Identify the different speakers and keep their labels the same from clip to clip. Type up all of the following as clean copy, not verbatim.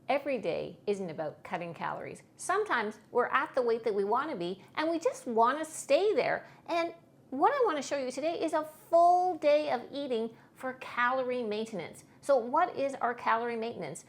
Speaker 1: Every day isn't about cutting calories. Sometimes we're at the weight that we want to be and we just want to stay there. And what I want to show you today is a full day of eating for calorie maintenance. So what is our calorie maintenance?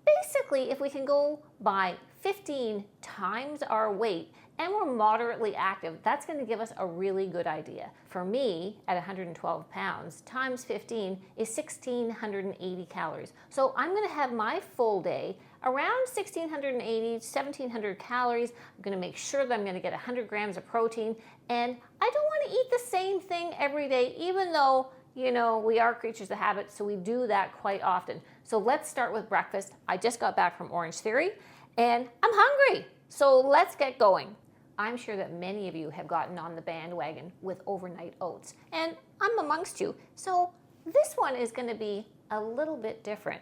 Speaker 1: Basically, if we can go by 15 times our weight and we're moderately active, that's going to give us a really good idea. For me, at 112 pounds, times 15 is 1,680 calories. So I'm going to have my full day around 1,680, 1,700 calories. I'm going to make sure that I'm going to get 100 grams of protein. And I don't want to eat the same thing every day, even though, you know, we are creatures of habit, so we do that quite often. So let's start with breakfast. I just got back from Orange Theory and I'm hungry. So let's get going. I'm sure that many of you have gotten on the bandwagon with overnight oats, and I'm amongst you. So this one is going to be a little bit different.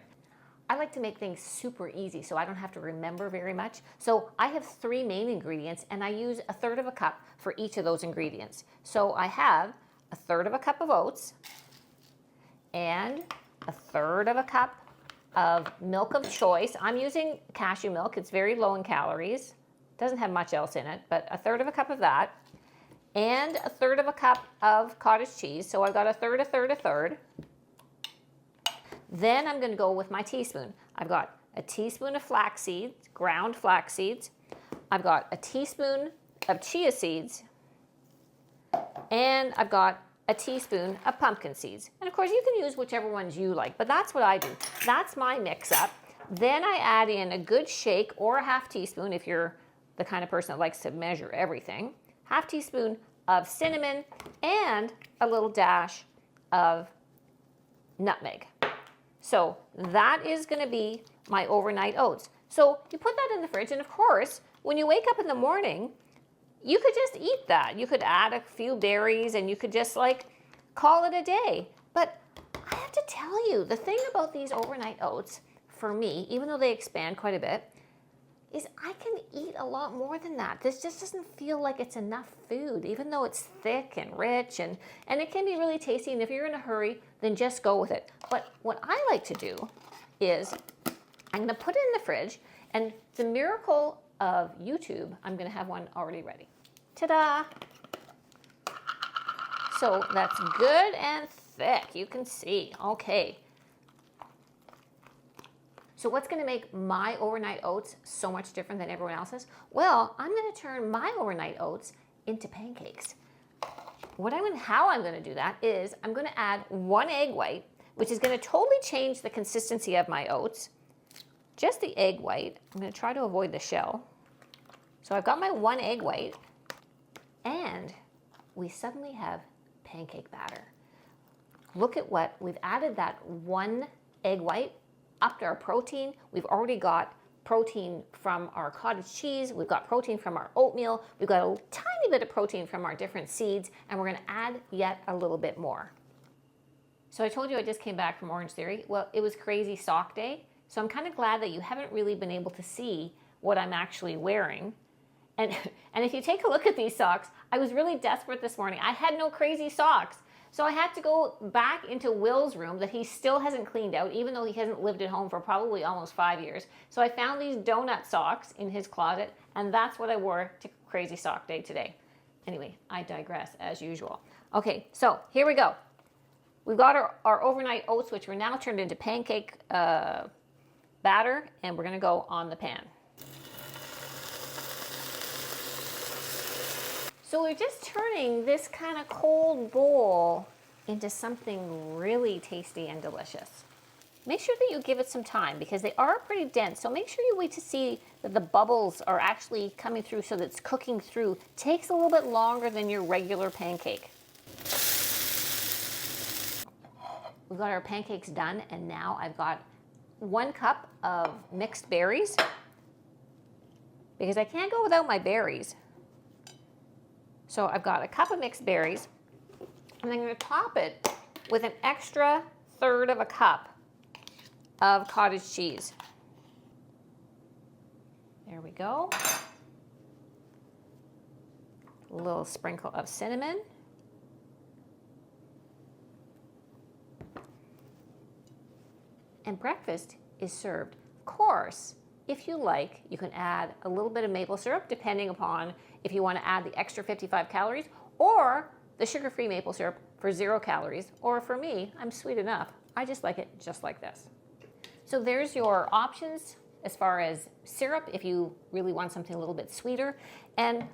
Speaker 1: I like to make things super easy so I don't have to remember very much. So I have 3 main ingredients and I use 1/3 cup for each of those ingredients. So I have 1/3 cup of oats and 1/3 cup of milk of choice. I'm using cashew milk. It's very low in calories. Doesn't have much else in it, but 1/3 cup of that. And 1/3 cup of cottage cheese. So I've got 1/3, 1/3, 1/3. Then I'm going to go with my teaspoon. I've got a teaspoon of flax seeds, ground flax seeds. I've got a teaspoon of chia seeds. And I've got a teaspoon of pumpkin seeds. And of course you can use whichever ones you like, but that's what I do. That's my mix up. Then I add in a good shake or a 1/2 teaspoon if you're the kind of person that likes to measure everything. 1/2 teaspoon of cinnamon and a little dash of nutmeg. So that is going to be my overnight oats. So you put that in the fridge, and of course, when you wake up in the morning, you could just eat that. You could add a few berries and you could just like call it a day. But I have to tell you, the thing about these overnight oats, for me, even though they expand quite a bit, is I can eat a lot more than that. This just doesn't feel like it's enough food, even though it's thick and rich and it can be really tasty. And if you're in a hurry, then just go with it. But what I like to do is I'm going to put it in the fridge, and the miracle of YouTube, I'm going to have one already ready. Ta-da! So that's good and thick, you can see. Okay. So what's going to make my overnight oats so much different than everyone else's? Well, I'm going to turn my overnight oats into pancakes. How I'm going to do that is I'm going to add 1 egg white, which is going to totally change the consistency of my oats. Just the egg white. I'm going to try to avoid the shell. So I've got my 1 egg white, and we suddenly have pancake batter. Look at what we've added, that 1 egg white. Upped our protein. We've already got protein from our cottage cheese. We've got protein from our oatmeal. We've got a tiny bit of protein from our different seeds, and we're going to add yet a little bit more. So I told you I just came back from Orange Theory. Well, it was crazy sock day, so I'm kind of glad that you haven't really been able to see what I'm actually wearing. And if you take a look at these socks, I was really desperate this morning. I had no crazy socks. So I had to go back into Will's room that he still hasn't cleaned out, even though he hasn't lived at home for probably almost 5 years. So I found these donut socks in his closet, and that's what I wore to Crazy Sock Day today. Anyway, I digress as usual. Okay, so here we go. We've got our overnight oats, which were now turned into pancake batter, and we're going to go on the pan. So we're just turning this kind of cold bowl into something really tasty and delicious. Make sure that you give it some time because they are pretty dense. So make sure you wait to see that the bubbles are actually coming through so that it's cooking through. It takes a little bit longer than your regular pancake. We've got our pancakes done, and now I've got 1 cup of mixed berries because I can't go without my berries. So I've got a cup of mixed berries, and I'm going to top it with an extra 1/3 cup of cottage cheese. There we go. A little sprinkle of cinnamon. And breakfast is served course, if you like, you can add a little bit of maple syrup, depending upon if you want to add the extra 55 calories, or the sugar-free maple syrup for 0 calories. Or for me, I'm sweet enough. I just like it just like this. So there's your options as far as syrup, if you really want something a little bit sweeter. And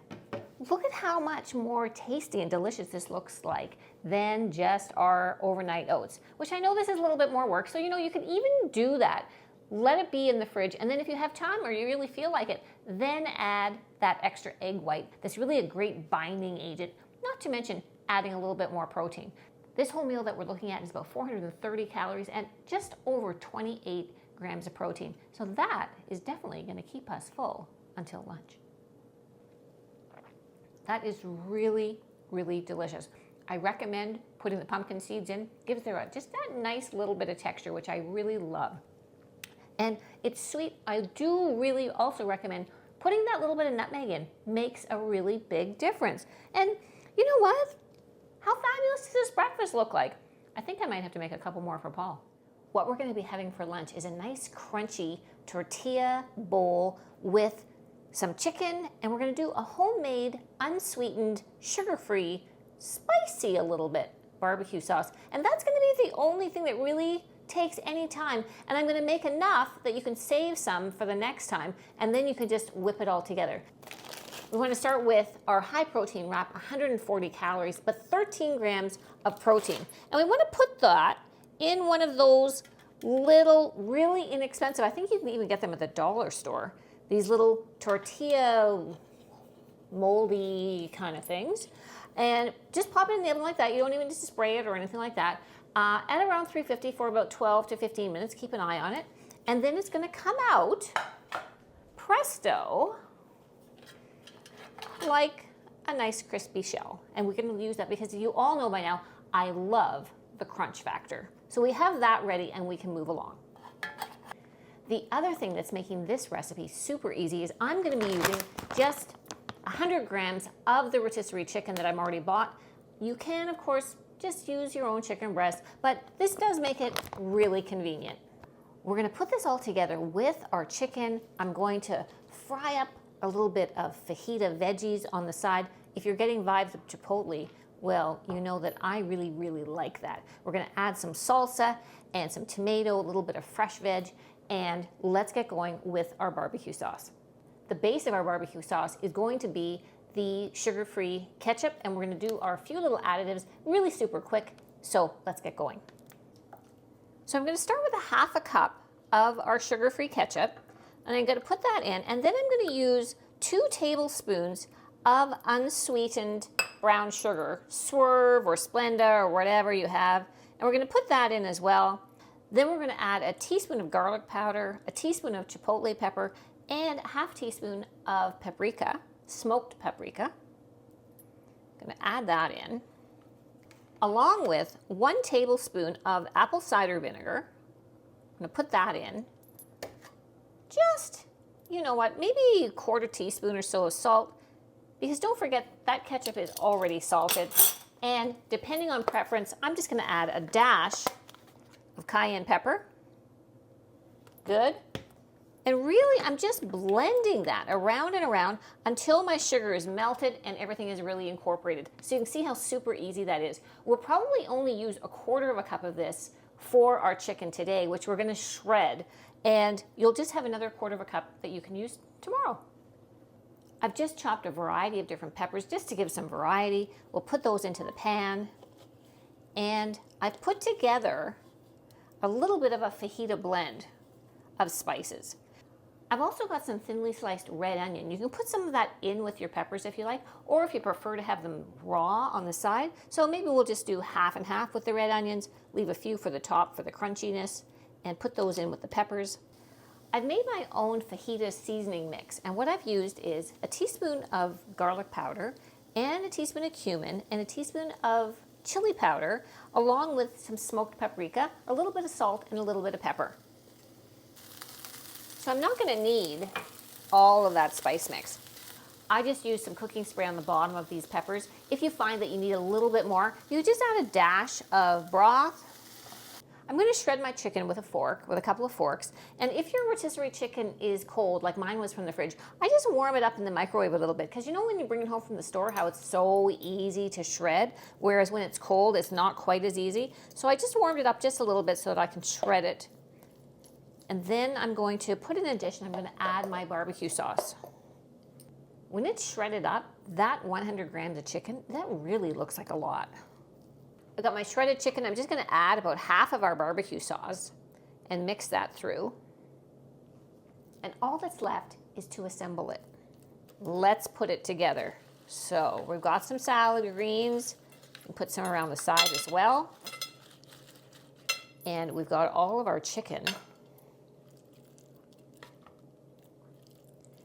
Speaker 1: look at how much more tasty and delicious this looks like than just our overnight oats, which I know this is a little bit more work. So, you can even do that. Let it be in the fridge. And then if you have time or you really feel like it, then add that extra egg white. That's really a great binding agent, not to mention adding a little bit more protein. This whole meal that we're looking at is about 430 calories and just over 28 grams of protein. So that is definitely going to keep us full until lunch. That is really, really delicious. I recommend putting the pumpkin seeds in. Gives there just that nice little bit of texture, which I really love. And it's sweet. I do really also recommend putting that little bit of nutmeg in. Makes a really big difference. And you know what? How fabulous does this breakfast look like? I think I might have to make a couple more for Paul. What we're going to be having for lunch is a nice crunchy tortilla bowl with some chicken, and we're going to do a homemade, unsweetened, sugar-free, spicy a little bit barbecue sauce. And that's going to be the only thing that really takes any time. And I'm going to make enough that you can save some for the next time, and then you can just whip it all together. We want to start with our high protein wrap, 140 calories, but 13 grams of protein. And we want to put that in one of those little, really inexpensive, I think you can even get them at the dollar store, these little tortilla moldy kind of things. And just pop it in the oven like that. You don't even need to spray it or anything like that. At around 350 for about 12 to 15 minutes. Keep an eye on it. And then it's going to come out, presto, like a nice crispy shell. And we're going to use that because you all know by now, I love the crunch factor. So we have that ready and we can move along. The other thing that's making this recipe super easy is I'm going to be using just 100 grams of the rotisserie chicken that I've already bought. You can, of course, just use your own chicken breast, but this does make it really convenient. We're going to put this all together with our chicken. I'm going to fry up a little bit of fajita veggies on the side. If you're getting vibes of Chipotle, well, you know that I really, really like that. We're going to add some salsa and some tomato, a little bit of fresh veg, and let's get going with our barbecue sauce. The base of our barbecue sauce is going to be the sugar-free ketchup, and we're going to do our few little additives really super quick. So let's get going. So I'm going to start with a half a cup of our sugar-free ketchup, and I'm going to put that in, and then I'm going to use 2 tablespoons of unsweetened brown sugar, Swerve or Splenda or whatever you have, and we're going to put that in as well. Then we're going to add a teaspoon of garlic powder, a teaspoon of chipotle pepper, and a half teaspoon of paprika, smoked paprika. I'm going to add that in, along with 1 tablespoon of apple cider vinegar. I'm going to put that in. Just, you know what, maybe a 1/4 teaspoon or so of salt, because don't forget that ketchup is already salted. And depending on preference, I'm just going to add a dash of cayenne pepper. Good. And really, I'm just blending that around and around until my sugar is melted and everything is really incorporated. So you can see how super easy that is. We'll probably only use a 1/4 cup of this for our chicken today, which we're going to shred. And you'll just have another 1/4 cup that you can use tomorrow. I've just chopped a variety of different peppers just to give some variety. We'll put those into the pan. And I've put together a little bit of a fajita blend of spices. I've also got some thinly sliced red onion. You can put some of that in with your peppers if you like, or if you prefer to have them raw on the side. So maybe we'll just do half and half with the red onions, leave a few for the top for the crunchiness, and put those in with the peppers. I've made my own fajita seasoning mix, and what I've used is a teaspoon of garlic powder and a teaspoon of cumin and a teaspoon of chili powder, along with some smoked paprika, a little bit of salt, and a little bit of pepper. So I'm not going to need all of that spice mix. I just used some cooking spray on the bottom of these peppers. If you find that you need a little bit more, you just add a dash of broth. I'm going to shred my chicken with a fork, with a couple of forks. And if your rotisserie chicken is cold, like mine was from the fridge, I just warm it up in the microwave a little bit. Because you know when you bring it home from the store, how it's so easy to shred, whereas when it's cold, it's not quite as easy. So I just warmed it up just a little bit so that I can shred it. And then I'm going to put it in a dish and I'm going to add my barbecue sauce. When it's shredded up, that 100 grams of chicken, that really looks like a lot. I got my shredded chicken. I'm just going to add about half of our barbecue sauce and mix that through. And all that's left is to assemble it. Let's put it together. So we've got some salad greens. We'll put some around the side as well. And we've got all of our chicken.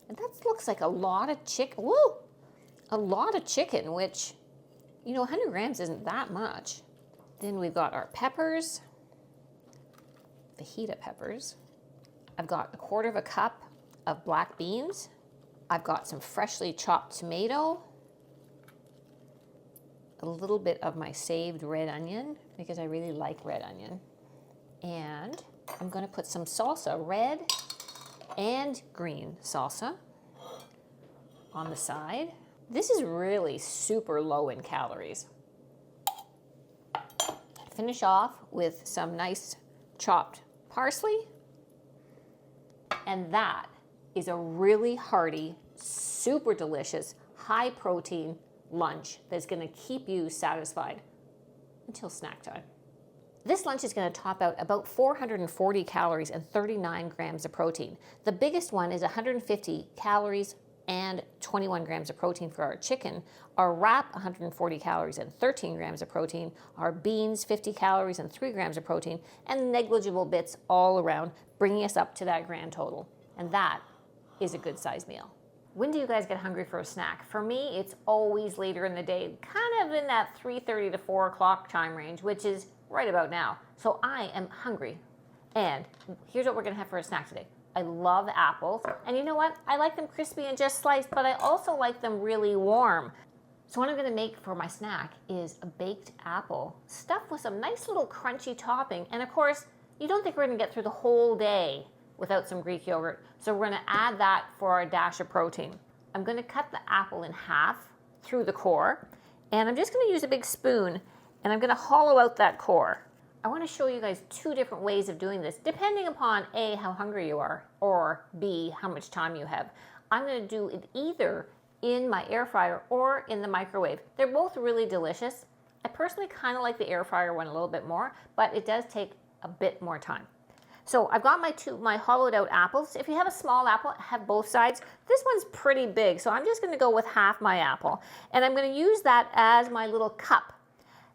Speaker 1: And that looks like a lot of chicken. Woo! A lot of chicken, which, you know, 100 grams isn't that much. Then we've got our peppers, fajita peppers. I've got 1/4 cup of black beans. I've got some freshly chopped tomato, a little bit of my saved red onion, because I really like red onion. And I'm gonna put some salsa, red and green salsa on the side. This is really super low in calories. Finish off with some nice chopped parsley. And that is a really hearty, super delicious, high protein lunch that's gonna keep you satisfied until snack time. This lunch is going to top out about 440 calories and 39 grams of protein. The biggest one is 150 calories and 21 grams of protein for our chicken. Our wrap, 140 calories and 13 grams of protein. Our beans, 50 calories and 3 grams of protein. And negligible bits all around, bringing us up to that grand total. And that is a good size meal. When do you guys get hungry for a snack? For me, it's always later in the day, kind of in that 3:30 to 4 o'clock time range, which is right about now. So I am hungry. And here's what we're gonna have for a snack today. I love apples. And you know what? I like them crispy and just sliced, but I also like them really warm. So what I'm gonna make for my snack is a baked apple stuffed with some nice little crunchy topping. And of course, you don't think we're gonna get through the whole day without some Greek yogurt. So we're gonna add that for our dash of protein. I'm gonna cut the apple in half through the core. And I'm just gonna use a big spoon and I'm gonna hollow out that core. I wanna show you guys 2 different ways of doing this, depending upon A, how hungry you are, or B, how much time you have. I'm gonna do it either in my air fryer or in the microwave. They're both really delicious. I personally kinda like the air fryer one a little bit more, but it does take a bit more time. So I've got my hollowed out apples. If you have a small apple, have both sides. This one's pretty big, so I'm just gonna go with half my apple. And I'm gonna use that as my little cup.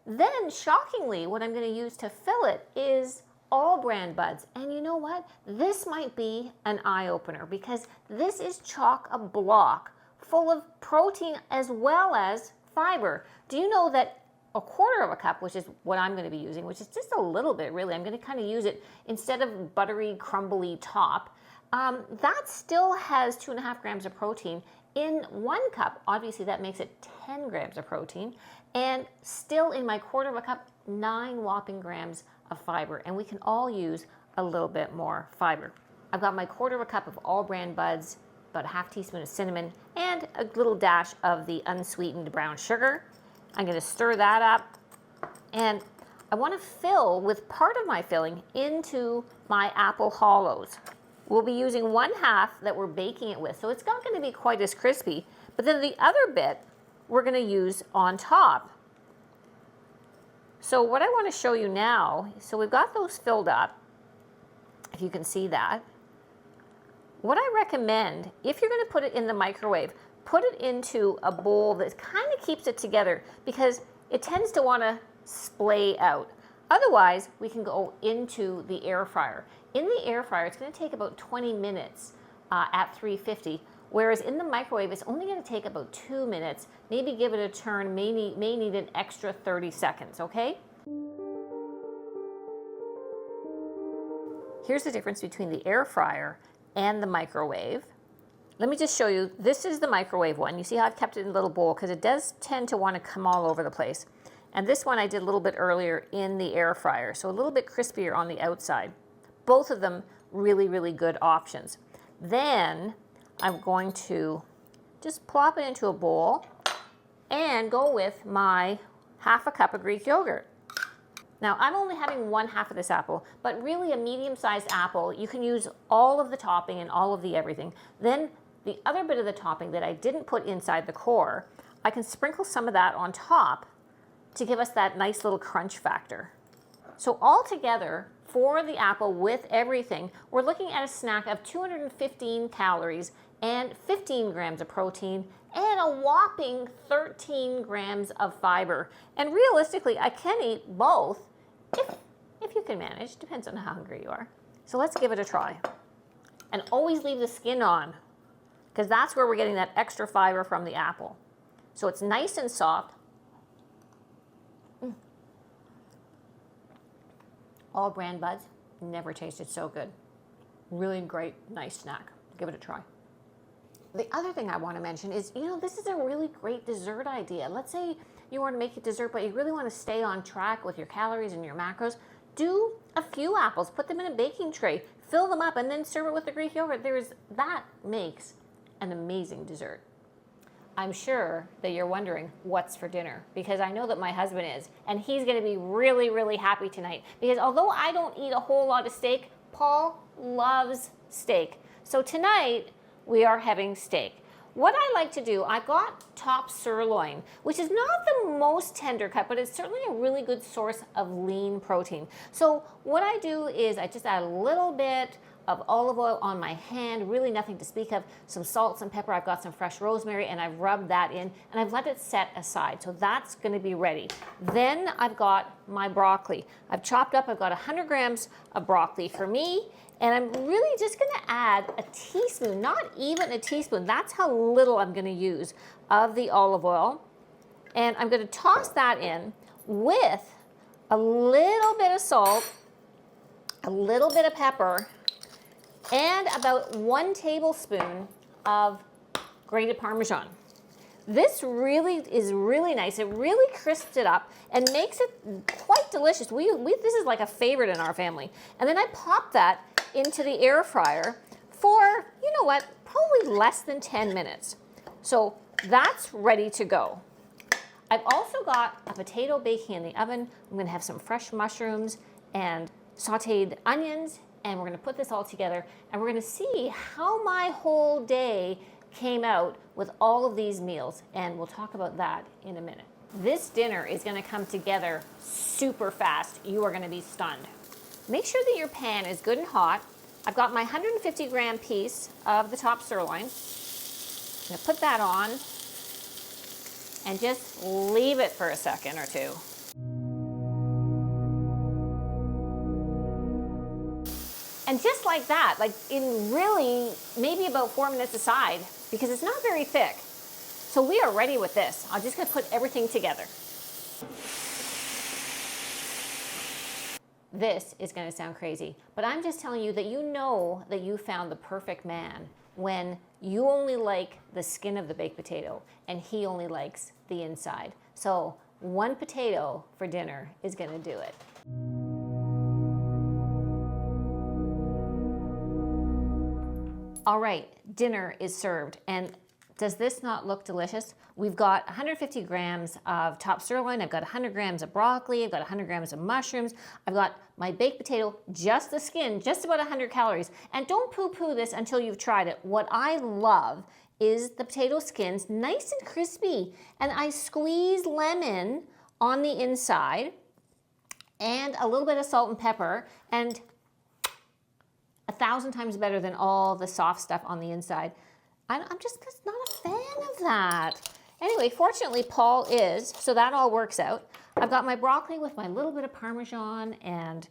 Speaker 1: Then, shockingly, what I'm going to use to fill it is all bran buds. And you know what? This might be an eye-opener because this is chock-a-block full of protein as well as fiber. Do you know that 1/4 cup, which is what I'm going to be using, which is just a little bit really, I'm going to kind of use it instead of buttery, crumbly top, that still has 2.5 grams of protein. In 1 cup, obviously that makes it 10 grams of protein. And still in my 1/4 cup, 9 whopping grams of fiber. And we can all use a little bit more fiber. I've got my 1/4 cup of all bran buds, about a half teaspoon of cinnamon, and a little dash of the unsweetened brown sugar. I'm gonna stir that up. And I wanna fill with part of my filling into my apple hollows. We'll be using 1/2 that we're baking it with, so it's not gonna be quite as crispy. But then the other bit, we're gonna use on top. So what I wanna show you now, so we've got those filled up, if you can see that. What I recommend, if you're gonna put it in the microwave, put it into a bowl that kind of keeps it together because it tends to wanna splay out. Otherwise, we can go into the air fryer. In the air fryer, it's gonna take about 20 minutes at 350. Whereas in the microwave, it's only going to take about 2 minutes. Maybe give it a turn, may need an extra 30 seconds, okay? Here's the difference between the air fryer and the microwave. Let me just show you. This is the microwave one. You see how I've kept it in a little bowl because it does tend to want to come all over the place. And this one I did a little bit earlier in the air fryer, so a little bit crispier on the outside. Both of them really, really good options. Then I'm going to just plop it into a bowl and go with my half a cup of Greek yogurt. Now, I'm only having 1/2 of this apple, but really a medium-sized apple, you can use all of the topping and all of the everything. Then the other bit of the topping that I didn't put inside the core, I can sprinkle some of that on top to give us that nice little crunch factor. So altogether, for the apple with everything, we're looking at a snack of 215 calories and 15 grams of protein and a whopping 13 grams of fiber. And realistically, I can eat both if you can manage, depends on how hungry you are. So let's give it a try. And always leave the skin on, because that's where we're getting that extra fiber from the apple. So it's nice and soft. All brand buds, never tasted so good. Really great, nice snack. Give it a try. The other thing I want to mention is, this is a really great dessert idea. Let's say you want to make a dessert, but you really want to stay on track with your calories and your macros. Do a few apples, put them in a baking tray, fill them up, and then serve it with the Greek yogurt. That makes an amazing dessert. I'm sure that you're wondering what's for dinner, because I know that my husband is, and he's going to be really, really happy tonight, because although I don't eat a whole lot of steak, Paul loves steak. So tonight we are having steak. What I like to do, I got top sirloin, which is not the most tender cut, but it's certainly a really good source of lean protein. So what I do is I just add a little bit of olive oil on my hand, really nothing to speak of, some salt, some pepper, I've got some fresh rosemary, and I've rubbed that in, and I've let it set aside. So that's gonna be ready. Then I've got my broccoli. I've chopped up, I've got 100 grams of broccoli for me, and I'm really just gonna add a teaspoon, not even a teaspoon, that's how little I'm gonna use of the olive oil. And I'm gonna toss that in with a little bit of salt, a little bit of pepper, and about 1 tablespoon of grated Parmesan. This really is really nice. It really crisps it up and makes it quite delicious. This is like a favorite in our family. And then I pop that into the air fryer for, probably less than 10 minutes. So that's ready to go. I've also got a potato baking in the oven. I'm gonna have some fresh mushrooms and sauteed onions, and we're gonna put this all together, and we're gonna see how my whole day came out with all of these meals, and we'll talk about that in a minute. This dinner is gonna come together super fast. You are gonna be stunned. Make sure that your pan is good and hot. I've got my 150 gram piece of the top sirloin. I'm gonna put that on and just leave it for a second or two. And just like that, like in really maybe about 4 minutes aside, because it's not very thick. So we are ready with this. I'm just gonna put everything together. This is gonna sound crazy, but I'm just telling you that you know that you found the perfect man when you only like the skin of the baked potato and he only likes the inside. So 1 potato for dinner is gonna do it. All right, dinner is served, and does this not look delicious? We've got 150 grams of top sirloin, I've got 100 grams of broccoli, I've got 100 grams of mushrooms, I've got my baked potato, just the skin, just about 100 calories. And don't poo-poo this until you've tried it. What I love is the potato skins, nice and crispy, and I squeeze lemon on the inside, and a little bit of salt and pepper, and 1,000 times better than all the soft stuff on the inside. I'm just not a fan of that. Anyway, fortunately, Paul is, so that all works out. I've got my broccoli with my little bit of Parmesan and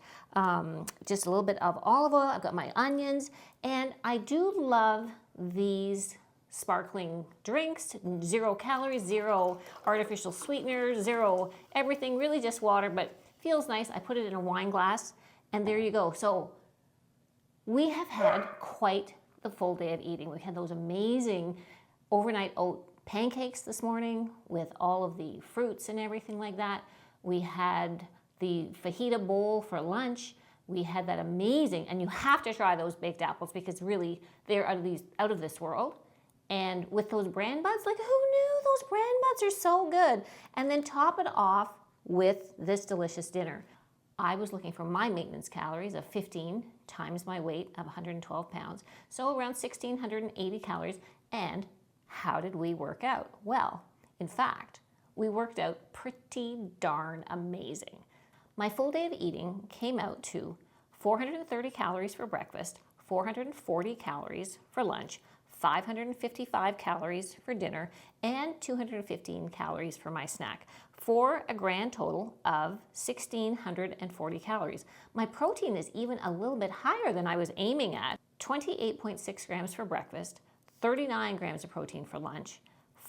Speaker 1: just a little bit of olive oil. I've got my onions, and I do love these sparkling drinks, 0 calories, 0 artificial sweeteners, 0 everything, really just water, but feels nice. I put it in a wine glass, and there you go. So we have had quite the full day of eating. We had those amazing overnight oat pancakes this morning with all of the fruits and everything like that. We had the fajita bowl for lunch. We had that amazing, and you have to try those baked apples because really they're out of this world. And with those bran buds, like who knew those bran buds are so good? And then top it off with this delicious dinner. I was looking for my maintenance calories of 15 times my weight of 112 pounds, so around 1,680 calories. And how did we work out? Well, in fact, we worked out pretty darn amazing. My full day of eating came out to 430 calories for breakfast, 440 calories for lunch, 555 calories for dinner, and 215 calories for my snack, for a grand total of 1,640 calories. My protein is even a little bit higher than I was aiming at. 28.6 grams for breakfast, 39 grams of protein for lunch,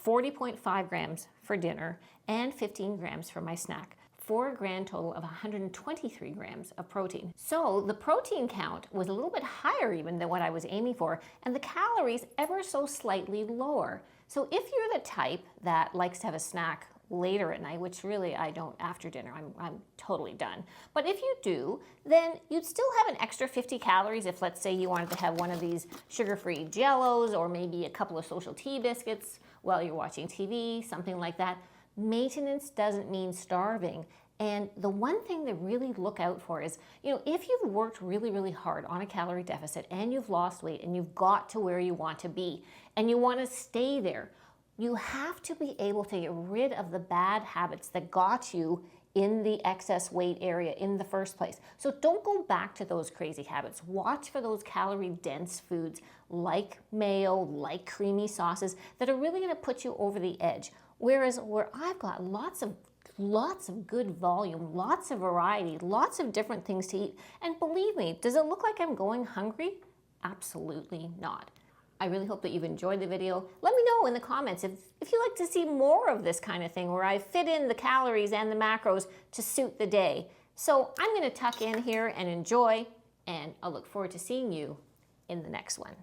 Speaker 1: 40.5 grams for dinner, and 15 grams for my snack, for a grand total of 123 grams of protein. So the protein count was a little bit higher even than what I was aiming for, and the calories ever so slightly lower. So if you're the type that likes to have a snack later at night, which really I don't after dinner, I'm totally done. But if you do, then you'd still have an extra 50 calories if, let's say, you wanted to have one of these sugar-free Jellos or maybe a couple of Social Tea biscuits while you're watching TV, something like that. Maintenance doesn't mean starving. And the one thing to really look out for is, if you've worked really, really hard on a calorie deficit and you've lost weight and you've got to where you want to be and you want to stay there, you have to be able to get rid of the bad habits that got you in the excess weight area in the first place. So don't go back to those crazy habits. Watch for those calorie-dense foods like mayo, like creamy sauces that are really going to put you over the edge. Whereas where I've got lots of good volume, lots of variety, lots of different things to eat. And believe me, does it look like I'm going hungry? Absolutely not. I really hope that you've enjoyed the video. Let me know in the comments if you'd like to see more of this kind of thing where I fit in the calories and the macros to suit the day. So I'm going to tuck in here and enjoy, and I'll look forward to seeing you in the next one.